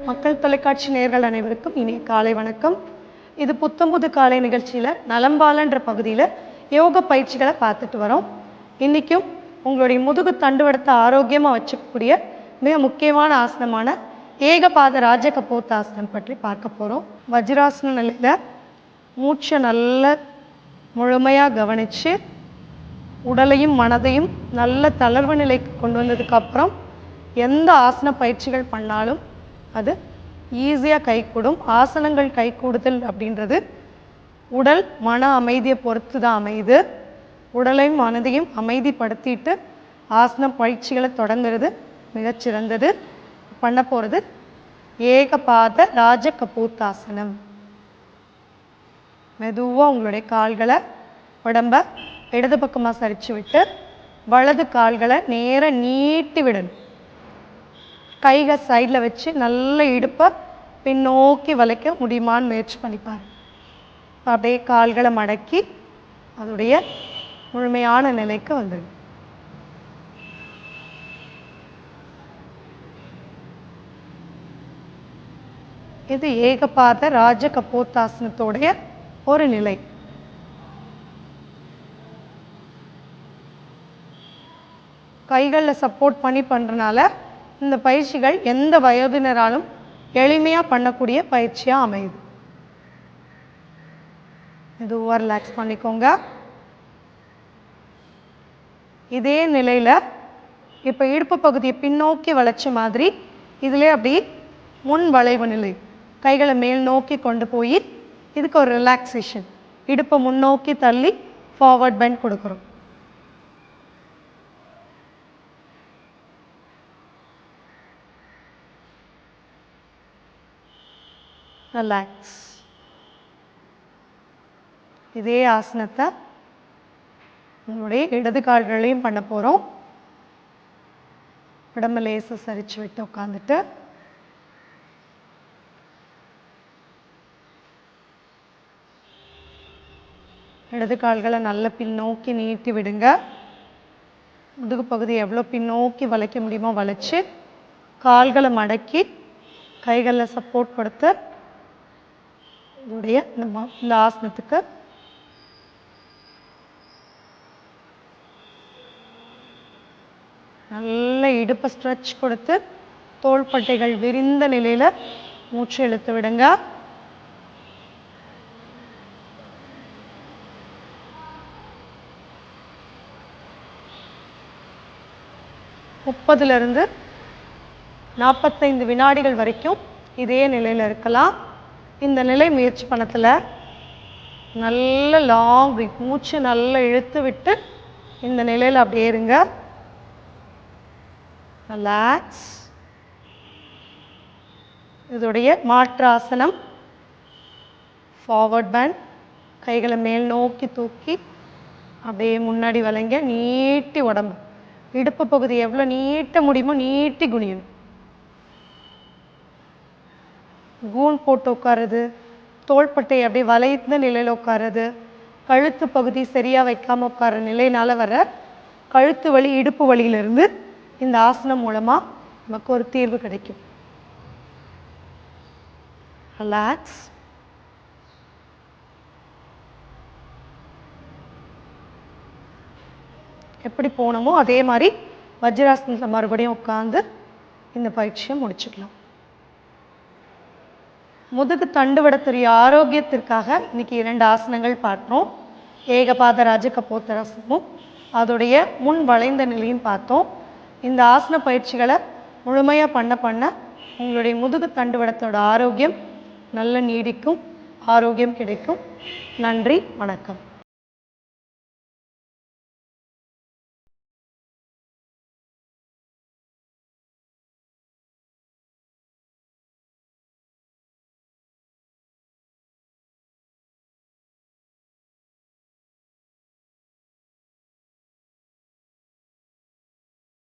மக்கள் தொலைக்காட்சி நேயர்கள் அனைவருக்கும் இனிய காலை வணக்கம். இது புத்தம்புது காலை நிகழ்ச்சியில் நலம்பாலன்ற பகுதியில் யோக பயிற்சிகளை பார்த்துட்டு வரோம். இன்றைக்கும் உங்களுடைய முதுகு தண்டுவடத்தை ஆரோக்கியமாக வச்சுக்கக்கூடிய மிக முக்கியமான ஆசனமான ஏகபாத ராஜகபோத்தாசனம் பற்றி பார்க்க போகிறோம். வஜ்ராசன நிலையில் மூச்சை நல்ல முழுமையாக கவனித்து உடலையும் மனதையும் நல்ல தளர்வு நிலைக்கு கொண்டு வந்ததுக்கப்புறம் எந்த ஆசன பயிற்சிகள் பண்ணாலும் அது ஈஸியாக கைகூடும். ஆசனங்கள் கைகூடுதல் அப்படின்றது உடல் மன அமைதியை பொறுத்து தான் அமையுது. உடலையும் மனதையும் அமைதிப்படுத்திட்டு ஆசன பயிற்சிகளை தொடங்குறது மிகச்சிறந்தது. பண்ண போகிறது ஏகபாத ராஜகபோத்தாசனம். மெதுவாக உங்களுடைய கால்களை உடம்ப இடது பக்கமாக சரிச்சு விட்டு வலது கால்களை நேராக நீட்டி விடணும். கைகள் சைடில் வச்சு நல்ல இடுப்பை பின்னோக்கி வளைக்க முடியுமான்னு முயற்சி பண்ணிப்பார். அப்படியே கால்களை மடக்கி அதோடைய முழுமையான நிலைக்கு வந்துடும். இது ஏகபாத ராஜகபோத்தாசனத்தோடைய ஒரு நிலை. கைகளில் சப்போர்ட் பண்ணி பண்ணுறனால இந்த பயிற்சிகள் எந்த வயதினராலும் எளிமையாக பண்ணக்கூடிய பயிற்சியாக அமையுது. மெதுவாக ரிலாக்ஸ் பண்ணிக்கோங்க. இதே நிலையில் இப்போ இடுப்பு பகுதியை பின்னோக்கி வளைச்ச மாதிரி இதிலே அப்படி முன் வளைவு நிலை, கைகளை மேல் நோக்கி கொண்டு போய் இதுக்கு ஒரு ரிலாக்ஸேஷன். இடுப்பை முன்னோக்கி தள்ளி ஃபார்வர்ட் பெண்ட் கொடுக்குறோம். ரிலாக்ஸ். இதே ஆசனத்தை உங்களுடைய இடது கால்களையும் பண்ண போகிறோம். உடம்பு லேசாக சரிச்சு விட்டு உட்காந்துட்டு இடது கால்களை நல்ல பின்னோக்கி நீட்டி விடுங்க. முதுகு பகுதி எவ்வளோ பின்னோக்கி வளைக்க முடியுமோ வளைச்சு கால்களை மடக்கி கைகளில் சப்போர்ட் கொடுத்து இதோடைய இந்த ஆசனத்துக்கு நல்ல இடுப்பை ஸ்ட்ரெச் கொடுத்து தோள்பட்டைகள் விரிந்த நிலையில் மூச்சு இழுத்து விடுங்க. முப்பதுலேருந்து 45 வினாடிகள் வரைக்கும் இதே நிலையில் இருக்கலாம். இந்த நிலை முயற்சி பண்ணத்தில் நல்ல லாங் பிரீத், மூச்சு நல்லா இழுத்து விட்டு இந்த நிலையில் அப்படியே இருங்க. ரிலாக்ஸ். இதோடைய மாற்று ஆசனம் ஃபார்வர்ட் பெண்ட். கைகளை மேல் நோக்கி தூக்கி அப்படியே முன்னாடி வளைங்க. நீட்டி உடம்பு இடுப்பு பகுதி எவ்வளோ நீட்ட முடியுமோ நீட்டி குனியணும். கூன் போட்டு உட்காருது, தோள்பட்டை அப்படியே வளைந்த நிலையில் உட்காருது, கழுத்து பகுதி சரியாக வைக்காமல் உட்கார நிலையினால் வர கழுத்து வலி இடுப்பு வலியிலிருந்து இந்த ஆசனம் மூலமாக நமக்கு ஒரு தீர்வு கிடைக்கும். ரிலாக்ஸ். எப்படி போனோமோ அதே மாதிரி வஜ்ராசனத்தில் மறுபடியும் உட்காந்து இந்த பயிற்சியை முடிச்சுக்கலாம். முதுகு தண்டுவடத்துடைய ஆரோக்கியத்திற்காக இன்னைக்கு 2 ஆசனங்கள் பார்த்தோம். ஏகபாத ராஜகபோத்தாசனமும் அதோடைய முன் வளைந்த நிலையும் பார்த்தோம். இந்த ஆசன பயிற்சிகளை முழுமையாக பண்ண உங்களுடைய முதுகு தண்டுவடத்தோட ஆரோக்கியம் நல்ல நீடிக்கும், ஆரோக்கியம் கிடைக்கும். நன்றி, வணக்கம்.